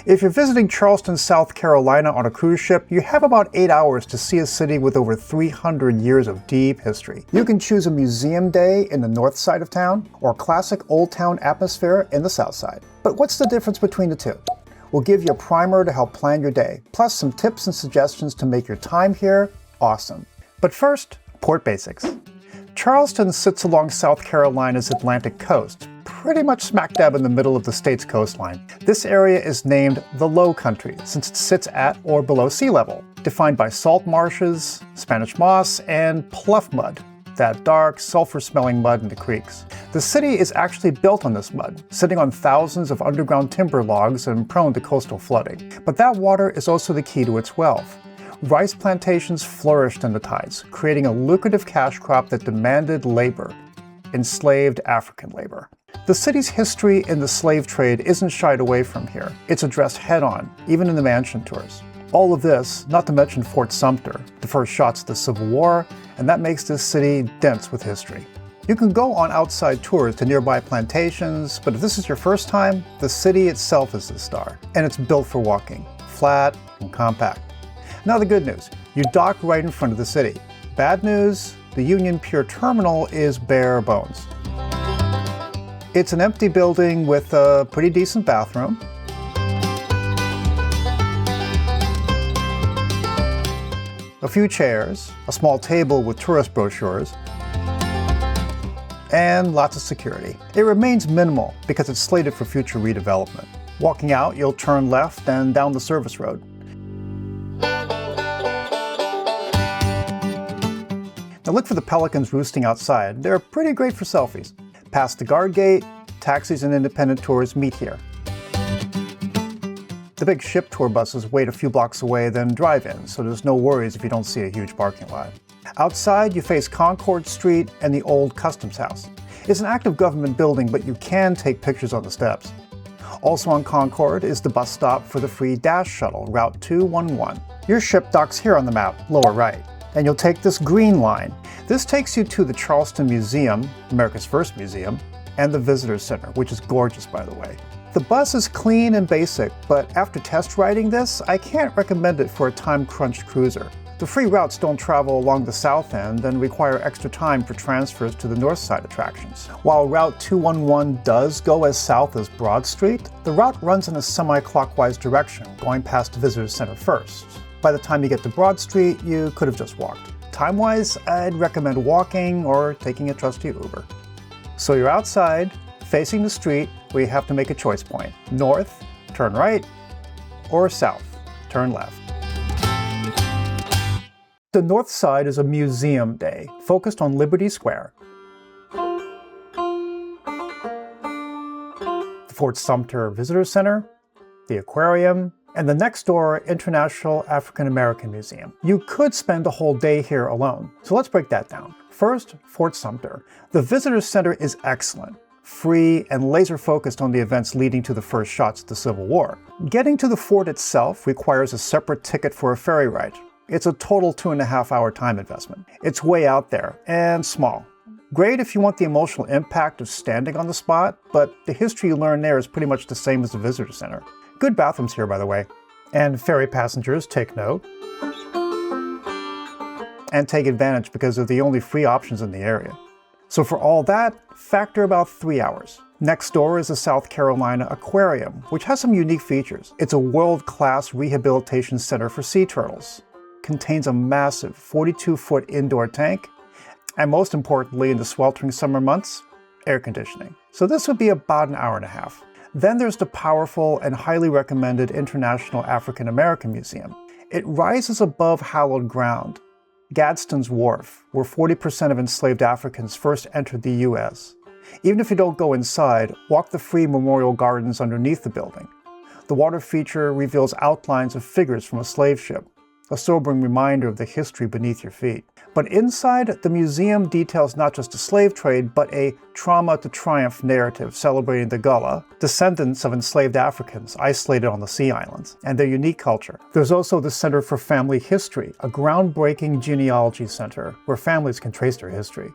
If you're visiting Charleston, South Carolina on a cruise ship, you have about 8 hours to see a city with over 300 years of deep history. You can choose a museum day in the north side of town or classic old town atmosphere in the south side. But what's the difference between the two? We'll give you a primer to help plan your day, plus some tips and suggestions to make your time here awesome. But first, port basics. Charleston sits along South Carolina's Atlantic coast, pretty much smack dab in the middle of the state's coastline. This area is named the Low Country since it sits at or below sea level, defined by salt marshes, Spanish moss, and pluff mud, that dark, sulfur-smelling mud in the creeks. The city is actually built on this mud, sitting on thousands of underground timber logs and prone to coastal flooding. But that water is also the key to its wealth. Rice plantations flourished in the tides, creating a lucrative cash crop that demanded labor, enslaved African labor. The city's history in the slave trade isn't shied away from here. It's addressed head-on, even in the mansion tours. All of this, not to mention Fort Sumter, the first shots of the Civil War, and that makes this city dense with history. You can go on outside tours to nearby plantations, but if this is your first time, the city itself is the star, and it's built for walking, flat and compact. Now the good news, you dock right in front of the city. Bad news, the Union Pier terminal is bare bones. It's an empty building with a pretty decent bathroom, a few chairs, a small table with tourist brochures, and lots of security. It remains minimal because it's slated for future redevelopment. Walking out, you'll turn left and down the service road. Now look for the pelicans roosting outside. They're pretty great for selfies. Past the guard gate, taxis and independent tours meet here. The big ship tour buses wait a few blocks away, then drive in, so there's no worries if you don't see a huge parking lot. Outside, you face Concord Street and the old Customs House. It's an active government building, but you can take pictures on the steps. Also on Concord is the bus stop for the free Dash shuttle, Route 211. Your ship docks here on the map, lower right, and you'll take this green line. This takes you to the Charleston Museum, America's first museum, and the Visitor Center, which is gorgeous, by the way. The bus is clean and basic, but after test riding this, I can't recommend it for a time-crunched cruiser. The free routes don't travel along the south end and require extra time for transfers to the north side attractions. While Route 211 does go as south as Broad Street, the route runs in a semi-clockwise direction, going past the Visitor Center first. By the time you get to Broad Street, you could have just walked. Time-wise, I'd recommend walking or taking a trusty Uber. So you're outside, facing the street, where you have to make a choice point. North, turn right, or south, turn left. The north side is a museum day, focused on Liberty Square. The Fort Sumter Visitor Center, the Aquarium, and the next door International African American Museum. You could spend a whole day here alone, so let's break that down. First, Fort Sumter. The Visitor Center is excellent, free, and laser-focused on the events leading to the first shots of the Civil War. Getting to the fort itself requires a separate ticket for a ferry ride. It's a total 2.5-hour time investment. It's way out there, and small. Great if you want the emotional impact of standing on the spot, but the history you learn there is pretty much the same as the Visitor Center. Good bathrooms here, by the way. And ferry passengers, take note. And take advantage because they're the only free options in the area. So for all that, factor about 3 hours. Next door is the South Carolina Aquarium, which has some unique features. It's a world-class rehabilitation center for sea turtles. Contains a massive 42-foot indoor tank, and most importantly in the sweltering summer months, air conditioning. So this would be about an hour and a half. Then there's the powerful and highly recommended International African American Museum. It rises above hallowed ground, Gadsden's Wharf, where 40% of enslaved Africans first entered the U.S. Even if you don't go inside, walk the free memorial gardens underneath the building. The water feature reveals outlines of figures from a slave ship, a sobering reminder of the history beneath your feet. But inside, the museum details not just the slave trade, but a trauma to triumph narrative celebrating the Gullah, descendants of enslaved Africans isolated on the Sea Islands, and their unique culture. There's also the Center for Family History, a groundbreaking genealogy center where families can trace their history.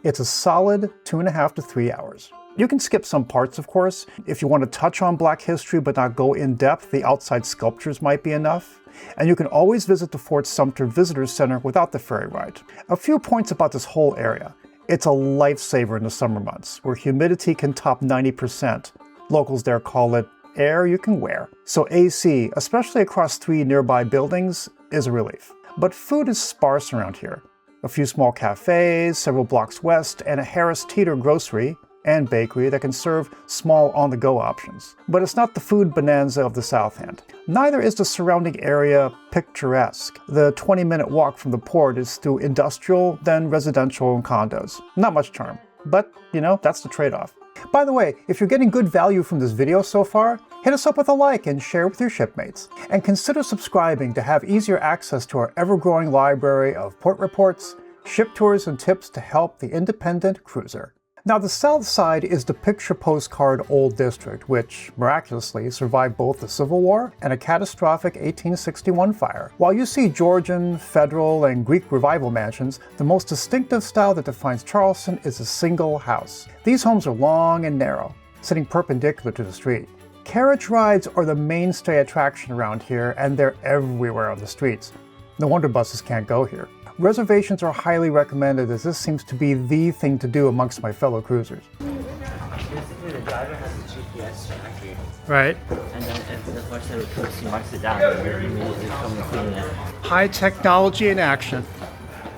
It's a solid 2.5 to 3 hours. You can skip some parts, of course. If you want to touch on Black history but not go in depth, the outside sculptures might be enough. And you can always visit the Fort Sumter Visitor Center without the ferry ride. A few points about this whole area. It's a lifesaver in the summer months, where humidity can top 90%. Locals there call it air you can wear. So AC, especially across 3 nearby buildings, is a relief. But food is sparse around here. A few small cafes, several blocks west, and a Harris Teeter grocery and bakery that can serve small on-the-go options. But it's not the food bonanza of the South End. Neither is the surrounding area picturesque. The 20-minute walk from the port is through industrial, then residential and condos. Not much charm. But, you know, that's the trade-off. By the way, if you're getting good value from this video so far, hit us up with a like and share with your shipmates. And consider subscribing to have easier access to our ever-growing library of port reports, ship tours, and tips to help the independent cruiser. Now, the south side is the picture postcard Old District, which miraculously survived both the Civil War and a catastrophic 1861 fire. While you see Georgian, Federal, and Greek Revival mansions, the most distinctive style that defines Charleston is a single house. These homes are long and narrow, sitting perpendicular to the street. Carriage rides are the mainstay attraction around here, and they're everywhere on the streets. No wonder buses can't go here. Reservations are highly recommended, as this seems to be the thing to do amongst my fellow cruisers. Basically, the driver has a GPS tracker. Right. And then if the horse ever poops, he marks it down and then immediately come and clean it. High technology in action.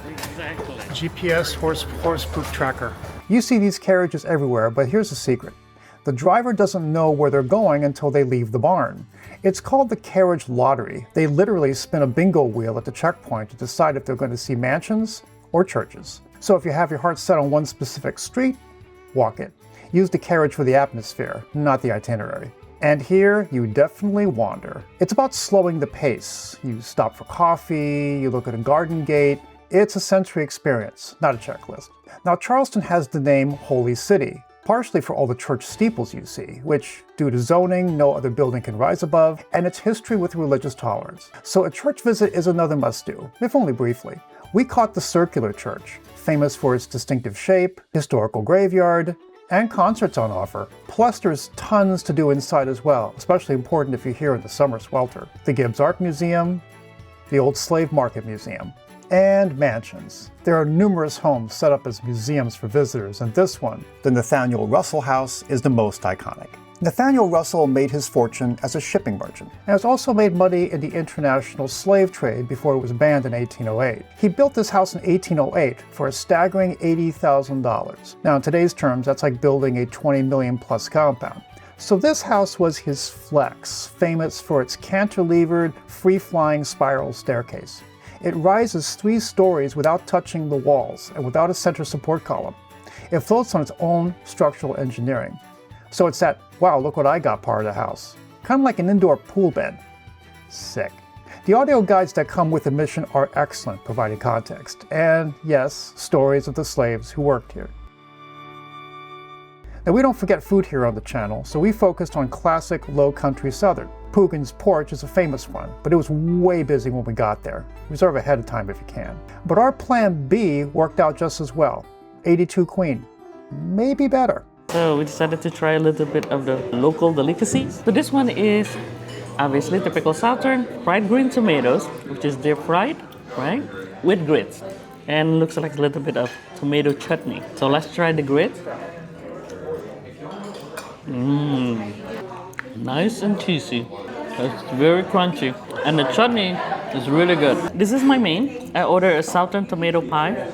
Exactly. GPS horse poop tracker. You see these carriages everywhere, but here's the secret. The driver doesn't know where they're going until they leave the barn. It's called the Carriage Lottery. They literally spin a bingo wheel at the checkpoint to decide if they're going to see mansions or churches. So if you have your heart set on one specific street, walk it. Use the carriage for the atmosphere, not the itinerary. And here, you definitely wander. It's about slowing the pace. You stop for coffee, you look at a garden gate. It's a sensory experience, not a checklist. Now, Charleston has the name Holy City, partially for all the church steeples you see, which, due to zoning, no other building can rise above, and its history with religious tolerance. So a church visit is another must-do, if only briefly. We caught the circular church, famous for its distinctive shape, historical graveyard, and concerts on offer. Plus there's tons to do inside as well, especially important if you're here in the summer swelter. The Gibbs Art Museum, the Old Slave Market Museum, and mansions. There are numerous homes set up as museums for visitors, and this one, the Nathaniel Russell House, is the most iconic. Nathaniel Russell made his fortune as a shipping merchant, and has also made money in the international slave trade before it was banned in 1808. He built this house in 1808 for a staggering $80,000. Now in today's terms, that's like building a 20 million plus compound. So this house was his flex, famous for its cantilevered, free-flying spiral staircase. It rises 3 stories without touching the walls and without a center support column. It floats on its own structural engineering. So it's that, wow, look what I got part of the house. Kind of like an indoor pool bed. Sick. The audio guides that come with admission are excellent, providing context. And yes, stories of the slaves who worked here. Now we don't forget food here on the channel, so we focused on classic low country southern. Poogan's Porch is a famous one, but it was way busy when we got there. Reserve ahead of time if you can. But our plan B worked out just as well. 82 Queen. Maybe better. So we decided to try a little bit of the local delicacies. So this one is obviously typical Southern fried green tomatoes, which is deep fried, right? With grits. And looks like a little bit of tomato chutney. So let's try the grits. Nice and cheesy. It's very crunchy. And the chutney is really good. This is my main. I ordered a Southern tomato pie.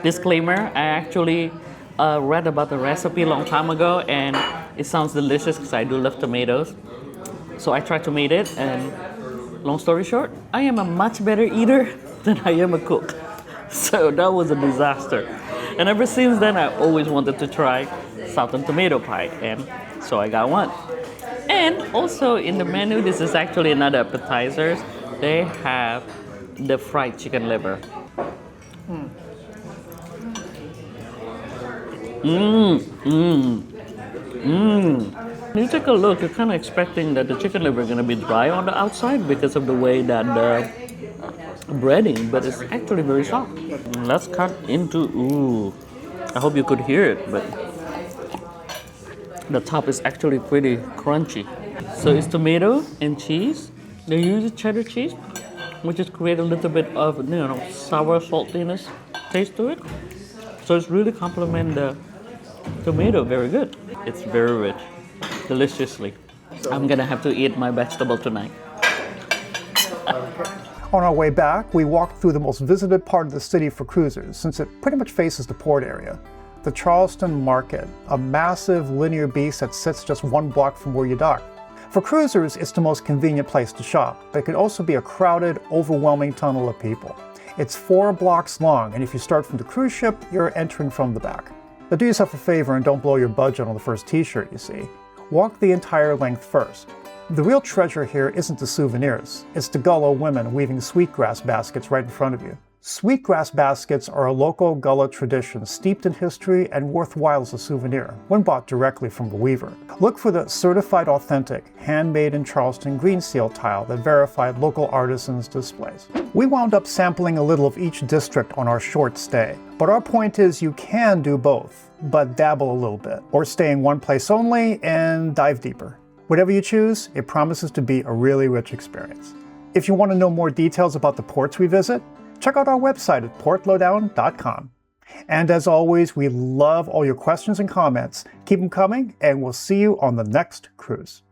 Disclaimer, I actually read about the recipe a long time ago and it sounds delicious because I do love tomatoes. So I tried to make it, and long story short, I am a much better eater than I am a cook. So that was a disaster. And ever since then, I always wanted to try Southern tomato pie, and so I got one. And also in the menu, this is actually another appetizer. They have the fried chicken liver. You take a look, you're kind of expecting that the chicken liver is going to be dry on the outside because of the way that the breading, but it's actually very soft. Let's cut into, I hope you could hear it, but the top is actually pretty crunchy. So it's tomato and cheese. They use cheddar cheese, which just create a little bit of sour saltiness taste to it. So it's really complement the tomato very good. It's very rich, deliciously. I'm gonna have to eat my vegetable tonight. On our way back, we walked through the most visited part of the city for cruisers, since it pretty much faces the port area. The Charleston Market, a massive linear beast that sits just 1 block from where you dock. For cruisers, it's the most convenient place to shop, but it can also be a crowded, overwhelming tunnel of people. It's 4 blocks long, and if you start from the cruise ship, you're entering from the back. But do yourself a favor and don't blow your budget on the first t-shirt you see. Walk the entire length first. The real treasure here isn't the souvenirs, it's the Gullah women weaving sweetgrass baskets right in front of you. Sweetgrass baskets are a local Gullah tradition steeped in history and worthwhile as a souvenir when bought directly from the weaver. Look for the certified authentic, handmade in Charleston green seal tile that verified local artisans' displays. We wound up sampling a little of each district on our short stay, but our point is you can do both, but dabble a little bit, or stay in one place only and dive deeper. Whatever you choose, it promises to be a really rich experience. If you want to know more details about the ports we visit, check out our website at portlowdown.com. And as always, we love all your questions and comments. Keep them coming, and we'll see you on the next cruise.